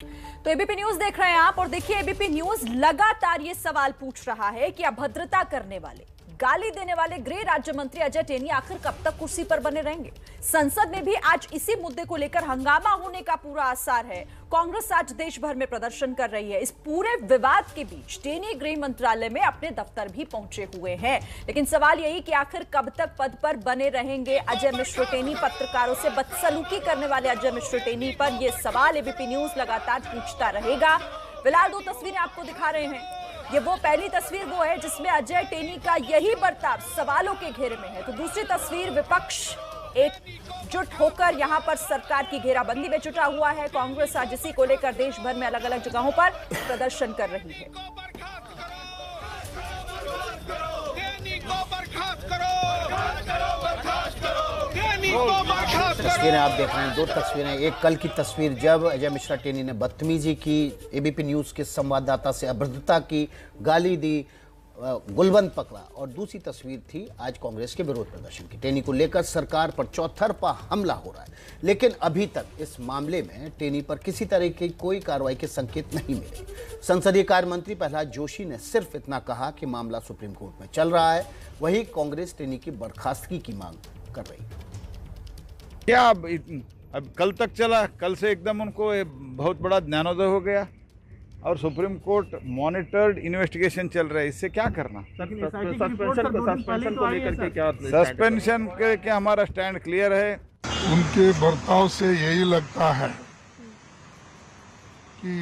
तो ABP news देख रहे हैं आप और देखिए एबीपी न्यूज लगातार ये सवाल पूछ रहा है कि अभद्रता करने वाले, गाली देने वाले गृह राज्य मंत्री अजय टेनी आखिर कब तक कुर्सी पर बने रहेंगे। संसद में भी आज इसी मुद्दे को लेकर हंगामा होने का पूरा आसार है। कांग्रेस आज देश भर में प्रदर्शन कर रही है। इस पूरे विवाद के बीच टेनी गृह मंत्रालय में अपने दफ्तर भी पहुंचे हुए हैं। लेकिन सवाल यही कि आखिर कब तक पद पर बने रहेंगे अजय मिश्र टेनी। पत्रकारों से बदसलूकी करने वाले अजय मिश्र टेनी पर यह सवाल एबीपी न्यूज लगातार पूछता रहेगा। फिलहाल दो तस्वीरें आपको दिखा रहे हैं। ये वो पहली तस्वीर वो है जिसमें अजय टेनी का यही बर्ताव सवालों के घेरे में है, तो दूसरी तस्वीर विपक्ष एकजुट होकर यहां पर सरकार की घेराबंदी में जुटा हुआ है। कांग्रेस आज इसी को लेकर देश भर में अलग अलग जगहों पर प्रदर्शन कर रही है। तस्वीरें आप देख रहे हैं, दो तस्वीरें। एक कल की तस्वीर जब अजय मिश्रा टेनी ने बदतमीजी की, एबीपी न्यूज के संवाददाता से अभद्रता की, गाली दी, गुलबंद पकड़ा, और दूसरी तस्वीर थी आज कांग्रेस के विरोध प्रदर्शन की। टेनी को लेकर सरकार पर चौतरफा हमला हो रहा है, लेकिन अभी तक इस मामले में टेनी पर किसी तरह की कोई कार्रवाई के संकेत नहीं मिले। संसदीय कार्य मंत्री प्रहलाद जोशी ने सिर्फ इतना कहा कि मामला सुप्रीम कोर्ट में चल रहा है। वहीं कांग्रेस टेनी की बर्खास्तगी की मांग कर रही है। क्या अब कल तक चला, कल से एकदम उनको बहुत बड़ा ज्ञानोदय हो गया और सुप्रीम कोर्ट मॉनिटर्ड इन्वेस्टिगेशन चल रहा है। इससे क्या करना? सस्पेंशन के हमारा स्टैंड क्लियर है। उनके बर्ताव से यही लगता है कि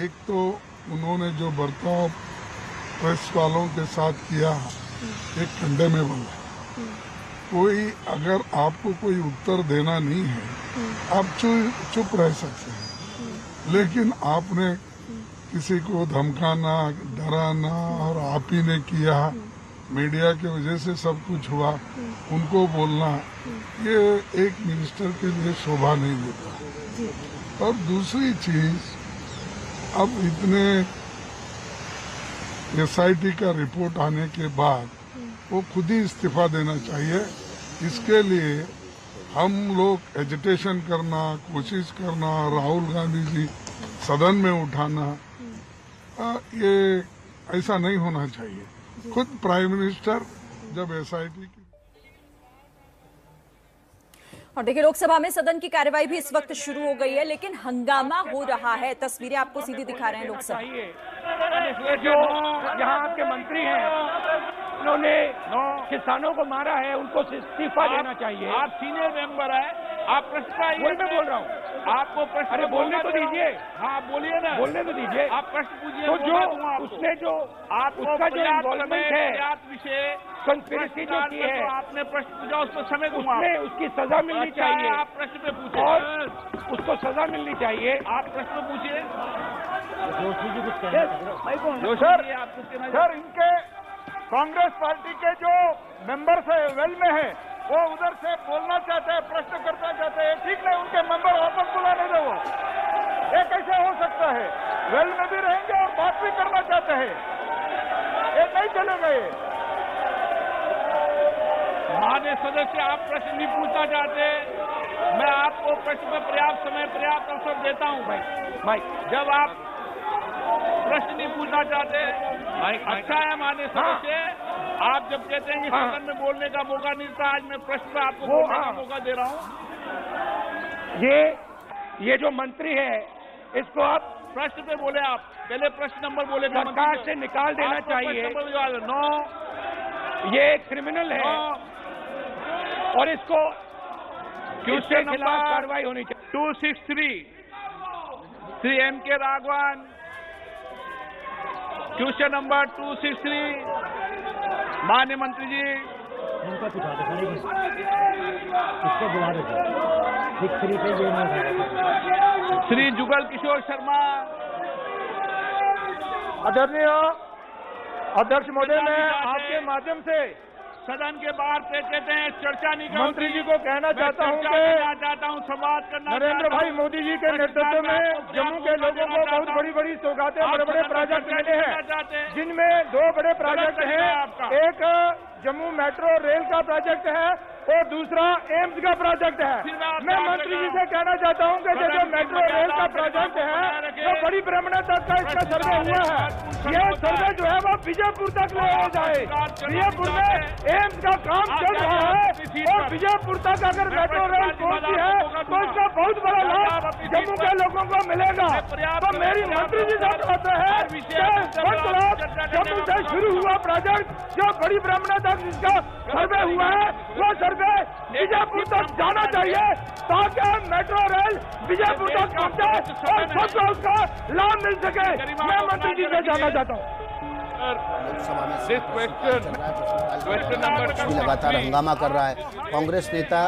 एक तो उन्होंने जो बर्ताव प्रेस वालों के साथ किया एक कंडेमेबल है। कोई अगर आपको कोई उत्तर देना नहीं है, आप चुप रह सकते हैं, लेकिन आपने किसी को धमकाना, डराना और आप ही ने किया, मीडिया की वजह से सब कुछ हुआ, उनको बोलना, ये एक मिनिस्टर के लिए शोभा नहीं देता। और दूसरी चीज, अब इतने एसआईटी का रिपोर्ट आने के बाद वो खुद ही इस्तीफा देना चाहिए। इसके लिए हम लोग एजिटेशन करना, कोशिश करना, राहुल गांधी जी सदन में उठाना, ये ऐसा नहीं होना चाहिए। खुद प्राइम मिनिस्टर जब एसआईटी की। और देखिए लोकसभा में सदन की कार्यवाही भी इस वक्त शुरू हो गई है, लेकिन हंगामा हो रहा है। तस्वीरें आपको सीधी दिखा रहे हैं लोकसभा। जो यहाँ के मंत्री हैं उन्होंने किसानों को मारा है, उनको इस्तीफा देना चाहिए। आप सीनियर मेंबर है, आप प्रश्न का वही मैं बोल रहा हूँ, आपको प्रश्न। अरे बोलने तो दीजिए। हाँ बोलिए ना, बोलने तो दीजिए। आप प्रश्न पूछिए। तो जो उसने जो उसका जो इन्वॉल्वमेंट है, विषय कंस्पिरेसी जो की है, आपने प्रश्न पूछा, उस पर समय दूंगा। उसमें उसकी सजा मिलनी चाहिए। आप प्रश्न पे पूछे और उसको सजा मिलनी चाहिए। आप प्रश्न पूछिए। सर इनके कांग्रेस पार्टी के जो मेंबर्स है वेल में है, वो उधर से बोलना चाहते हैं, प्रश्न करना चाहते हैं, ठीक नहीं, उनके मेंबर वापस बुलाने दो। वो ये कैसे हो सकता है? वेल में भी रहेंगे और बात भी करना चाहते हैं, ये नहीं चलेगा। ये माननीय सदस्य, आप प्रश्न नहीं पूछना चाहते, मैं आपको प्रश्न में पर्याप्त समय, पर्याप्त अवसर देता हूं। भाई जब आप प्रश्न नहीं पूछना चाहते, अच्छा है माननीय सदस्य, आप जब कहते हैं कि सदन में बोलने का मौका नहीं था, आज मैं प्रश्न पर आपको बोलने का मौका दे रहा हूं। ये जो मंत्री है, इसको आप प्रश्न पे बोले। आप पहले प्रश्न नंबर बोले, सरकार से निकाल देना चाहिए। 9 ये क्रिमिनल है और इसको क्वेश्चन खिलाफ कार्रवाई होनी चाहिए। 263 Shri M.K. Raghavan, question number 263। माननीय मंत्री जी, श्री जुगल किशोर शर्मा। आदरणीय अध्यक्ष महोदय, मैं आपके माध्यम से सदन के बाहर पे कहते हैं चर्चा नहीं करूंगी। मंत्री जी को कहना चाहता हूं कि संवाद करना नरेंद्र भाई मोदी जी के नेतृत्व में जम्मू के लोगों को बहुत बड़ी बड़ी सौगातें, बड़े बड़े प्रोजेक्ट मिले हैं, जिनमें 2 बड़े प्रोजेक्ट हैं। एक जम्मू मेट्रो रेल का प्रोजेक्ट है और दूसरा एम्स का प्रोजेक्ट है। मैं मंत्री जी से कहना चाहता हूं कि जो मेट्रो रेल का प्रोजेक्ट है जो बड़ी ब्राह्मण तक का इसका सर्वे हुआ है, ये सर्वे जो है वो विजयपुर तक ले जाए। विजयपुर में एम्स का काम चल रहा है और विजयपुर तक अगर मेट्रो रेल पहुंची है तो इसका बहुत बड़ा लाभ जम्मू के लोगों को मिलेगा। तो मेरी मंत्री जी से कहते हैं जम्मू से शुरू हुआ प्रोजेक्ट जो बड़ी ब्राह्मण तक जिसका सर्वे हुआ है वो सर्वे विजयपुर तक जाना चाहिए ताकि मेट्रो रेल विजयपुर तक पहुंचे और सबको उसका लाभ मिल सके। मैं मंत्री जी से जानना चाहता हूँ। लगातार हंगामा कर रहा है। कांग्रेस नेता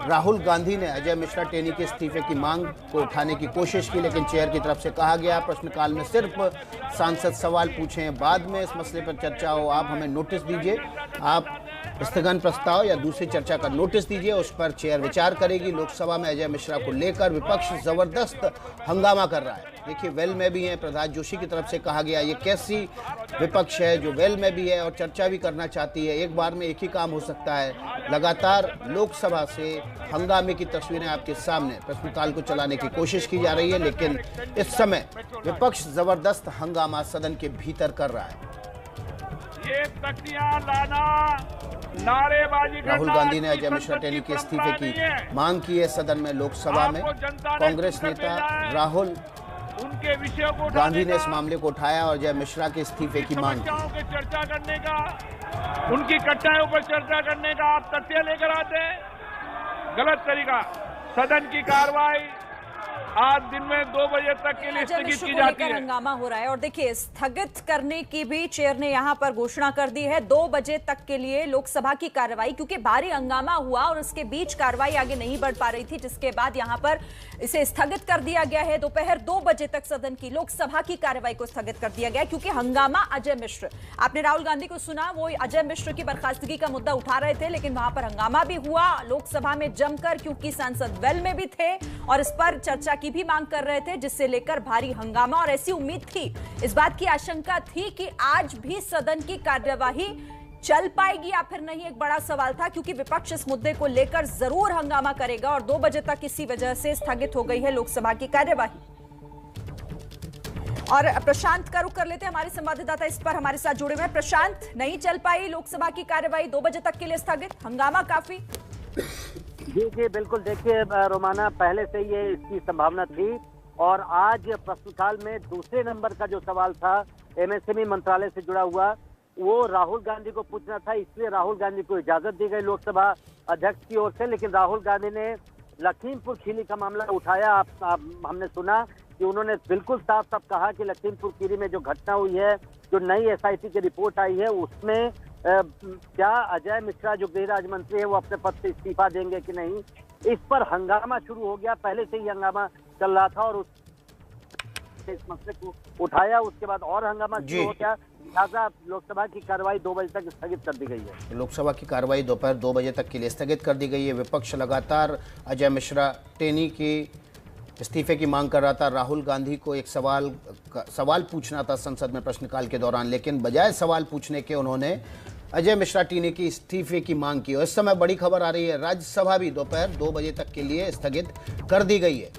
राहुल गांधी ने अजय मिश्रा टेनी के इस्तीफे की मांग को उठाने की कोशिश की, लेकिन चेयर की तरफ से कहा गया प्रश्नकाल में सिर्फ सांसद सवाल पूछें, बाद में इस मसले पर चर्चा हो। आप हमें नोटिस दीजिए, आप स्थगन प्रस्ताव या दूसरी चर्चा का नोटिस दीजिए, उस पर चेयर विचार करेगी। लोकसभा में अजय मिश्रा को लेकर विपक्ष जबरदस्त हंगामा कर रहा है। देखिए वेल में भी है, प्रहलाद जोशी की तरफ से कहा गया ये कैसी विपक्ष है जो वेल में भी है और चर्चा भी करना चाहती है। एक बार में एक ही काम हो सकता है। लगातार लोकसभा से हंगामे की तस्वीरें आपके सामने, प्रश्नकाल को चलाने की कोशिश की जा रही है, लेकिन इस समय विपक्ष जबरदस्त हंगामा सदन के भीतर कर रहा है। ये तख्तियां लाना, नारेबाजी करना, राहुल गांधी ने अजय मिश्रा टेनी के इस्तीफे की मांग की है सदन में। लोकसभा में कांग्रेस नेता राहुल उनके विषयों को गांधी ने इस मामले को उठाया और अजय मिश्रा के इस्तीफे की मांग की। चर्चा करने का, उनकी कट्टायों पर चर्चा करने का आप तथ्य लेकर आते हैं, गलत तरीका। सदन की कार्रवाई आज दिन में 2 बजे तक के लिए स्थगित की जाती है। हंगामा हो रहा है और देखिए स्थगित करने की भी चेयर ने यहां पर घोषणा कर दी है 2 बजे तक के लिए लोकसभा की कार्रवाई, क्योंकि भारी हंगामा हुआ और उसके बीच कार्रवाई आगे नहीं बढ़ पा रही थी, जिसके बाद यहां पर इसे स्थगित कर दिया गया है। दोपहर 2 बजे तक सदन की लोकसभा की कार्रवाई को स्थगित कर दिया गया क्योंकि हंगामा अजय मिश्र, आपने राहुल गांधी को सुना, वो अजय मिश्र की बर्खास्तगी का मुद्दा उठा रहे थे, लेकिन वहां पर हंगामा भी हुआ लोकसभा में जमकर, क्योंकि सांसद वेल में भी थे और इस पर चर्चा की भी मांग कर रहे थे, जिससे लेकर भारी हंगामा। और ऐसी उम्मीद थी, इस बात की आशंका थी कि आज भी सदन की कार्यवाही चल पाएगी या फिर नहीं, एक बड़ा सवाल था, क्योंकि विपक्ष इस मुद्दे को लेकर जरूर हंगामा करेगा और 2 बजे तक इसी वजह से स्थगित हो गई है लोकसभा की कार्यवाही। और प्रशांत का रुख कर लेते हैं, हमारे संवाददाता इस पर हमारे साथ जुड़े हुए हैं। प्रशांत, नहीं चल पाई लोकसभा की कार्यवाही, 2 बजे तक के लिए स्थगित, हंगामा काफी। जी बिल्कुल, देखिए रोमाना, पहले से ये इसकी संभावना थी और आज प्रश्नकाल में दूसरे नंबर का जो सवाल था एमएसएमई मंत्रालय से जुड़ा हुआ, वो राहुल गांधी को पूछना था, इसलिए राहुल गांधी को इजाजत दी गई लोकसभा अध्यक्ष की ओर से। लेकिन राहुल गांधी ने लखीमपुर खीरी का मामला उठाया। हमने सुना कि उन्होंने बिल्कुल साफ साफ कहा कि लखीमपुर खीरी में जो घटना हुई है, जो नई एसआईटी की रिपोर्ट आई है, उसमें क्या अजय मिश्रा जो गृह राज्य मंत्री है वो अपने पद से इस्तीफा देंगे कि नहीं, इस पर हंगामा शुरू हो गया। पहले से ही हंगामा चल रहा था और इस मसले को उठाया, उसके बाद और हंगामा शुरू हो गया। लिहाजा लोकसभा की कार्रवाई 2 बजे तक स्थगित कर दी गई है। लोकसभा की कार्रवाई दोपहर 2 बजे तक के लिए स्थगित कर दी गई है। विपक्ष लगातार अजय मिश्रा टेनी की इस्तीफे की मांग कर रहा था। राहुल गांधी को एक सवाल पूछना था संसद में प्रश्नकाल के दौरान, लेकिन बजाय सवाल पूछने के उन्होंने अजय मिश्रा टेनी की इस्तीफे की मांग की। और इस समय बड़ी खबर आ रही है, राज्यसभा भी दोपहर 2 बजे तक के लिए स्थगित कर दी गई है।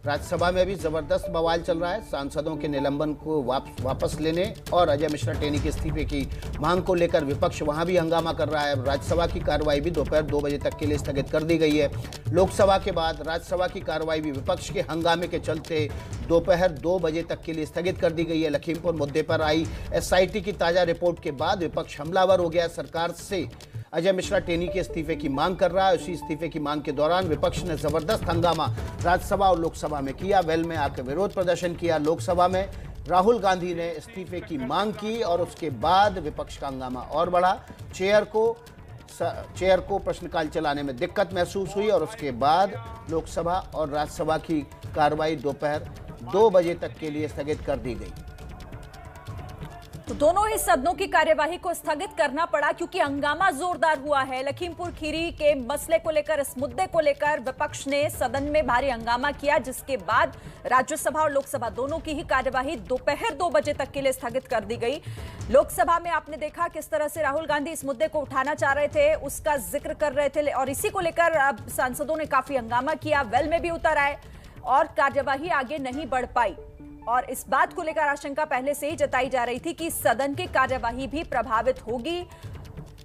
राज्यसभा में भी जबरदस्त बवाल चल रहा है सांसदों के निलंबन को वापस लेने और अजय मिश्रा टेनी के इस्तीफे की मांग को लेकर विपक्ष वहां भी हंगामा कर रहा है। राज्यसभा की कार्रवाई भी दोपहर 2 बजे तक के लिए स्थगित कर दी गई है। लोकसभा के बाद राज्यसभा की कार्रवाई भी विपक्ष के हंगामे के चलते दोपहर 2 बजे तक के लिए स्थगित कर दी गई है। लखीमपुर मुद्दे पर आई एसआईटी की ताजा रिपोर्ट के बाद विपक्ष हमलावर हो गया, सरकार से अजय मिश्रा टेनी के इस्तीफे की मांग कर रहा है। उसी इस्तीफे की मांग के दौरान विपक्ष ने जबरदस्त हंगामा राज्यसभा और लोकसभा में किया। वेल में आकर विरोध प्रदर्शन किया। लोकसभा में राहुल गांधी ने इस्तीफे की मांग की और उसके बाद विपक्ष का हंगामा और बढ़ा। चेयर को प्रश्नकाल चलाने में दिक्कत महसूस हुई और उसके बाद लोकसभा और राज्यसभा की कार्रवाई दोपहर 2 बजे तक के लिए स्थगित कर दी गई। तो दोनों ही सदनों की कार्यवाही को स्थगित करना पड़ा क्योंकि हंगामा जोरदार हुआ है। लखीमपुर खीरी के मसले को लेकर, इस मुद्दे को लेकर विपक्ष ने सदन में भारी हंगामा किया, जिसके बाद राज्यसभा और लोकसभा दोनों की ही कार्यवाही दोपहर 2 बजे तक के लिए स्थगित कर दी गई। लोकसभा में आपने देखा किस तरह से राहुल गांधी इस मुद्दे को उठाना चाह रहे थे, उसका जिक्र कर रहे थे और इसी को लेकर अब सांसदों ने काफी हंगामा किया, वेल में भी उतर आए और कार्यवाही आगे नहीं बढ़ पाई। और इस बात को लेकर आशंका पहले से ही जताई जा रही थी कि सदन की कार्यवाही भी प्रभावित होगी,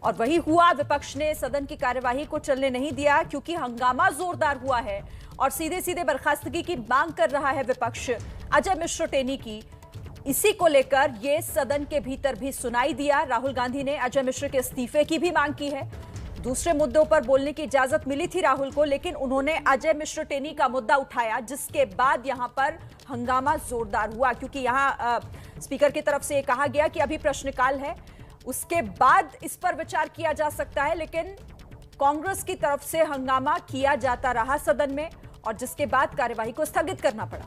और वही हुआ। विपक्ष ने सदन की कार्यवाही को चलने नहीं दिया क्योंकि हंगामा जोरदार हुआ है और सीधे सीधे बर्खास्तगी की मांग कर रहा है विपक्ष अजय मिश्र टेनी की। इसी को लेकर यह सदन के भीतर भी सुनाई दिया। राहुल गांधी ने अजय मिश्र के इस्तीफे की भी मांग की है। दूसरे मुद्दों पर बोलने की इजाजत मिली थी राहुल को, लेकिन उन्होंने अजय मिश्र टेनी का मुद्दा उठाया, जिसके बाद यहां पर हंगामा जोरदार हुआ क्योंकि यहां स्पीकर की तरफ से कहा गया कि अभी प्रश्नकाल है, उसके बाद इस पर विचार किया जा सकता है। लेकिन कांग्रेस की तरफ से हंगामा किया जाता रहा सदन में, और जिसके बाद कार्यवाही को स्थगित करना पड़ा।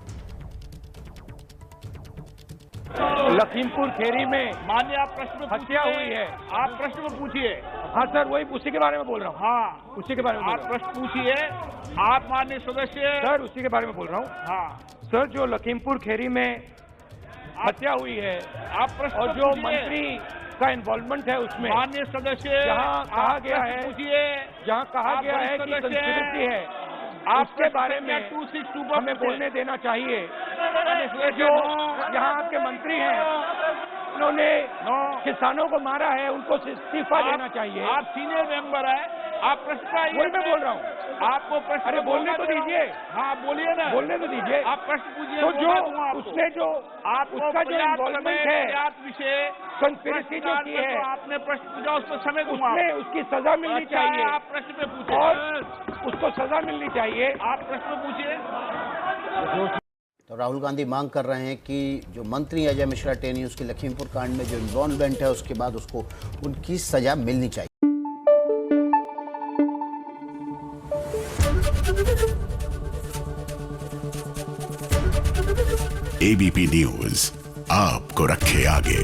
लखीमपुर खेरी में माननीय आप प्रश्न हत्या हुई है। आप प्रश्न में पूछिए। हाँ सर, वही उसी के बारे में बोल रहा हूँ। हाँ, उसी के बारे में आप प्रश्न पूछिए। आप माननीय सदस्य। सर, उसी के बारे में बोल रहा हूँ। हाँ सर, जो लखीमपुर खेरी में हत्या हुई है, आप प्रश्न और जो मंत्री का इन्वॉल्वमेंट है उसमें, माननीय सदस्य, जहाँ कहा गया है, पूछिए, जहाँ कहा आप गया है कि सदस्य कंस्पिरेसी है, आपके बारे में हमें बोलने देना चाहिए। जो यहाँ आपके मंत्री हैं, उन्होंने किसानों को मारा है, उनको इस्तीफा देना चाहिए। आप सीनियर मेंबर है, आप प्रश्न वही मैं बोल रहा हूँ। आपको प्रश्न, अरे बोलने तो दीजिए। हाँ बोलिए ना, बोलने तो दीजिए। आप प्रश्न पूछिए। तो जो उसने जो उसका जो इन्वॉल्वमेंट है, विषय कंस्पिरेसी जो की है, आपने प्रश्न पूछा, उस पर समय दूंगा। उसमें उसकी सजा मिलनी चाहिए। आप प्रश्न पे पूछिए और उसको सजा मिलनी चाहिए। आप प्रश्न पूछिए। तो राहुल गांधी मांग कर रहे हैं कि जो मंत्री अजय मिश्रा टेनी, उसके लखीमपुर कांड में जो इन्वॉल्वमेंट है, उसके बाद उसको उनकी सजा मिलनी चाहिए। एबीपी न्यूज आपको रखे आगे।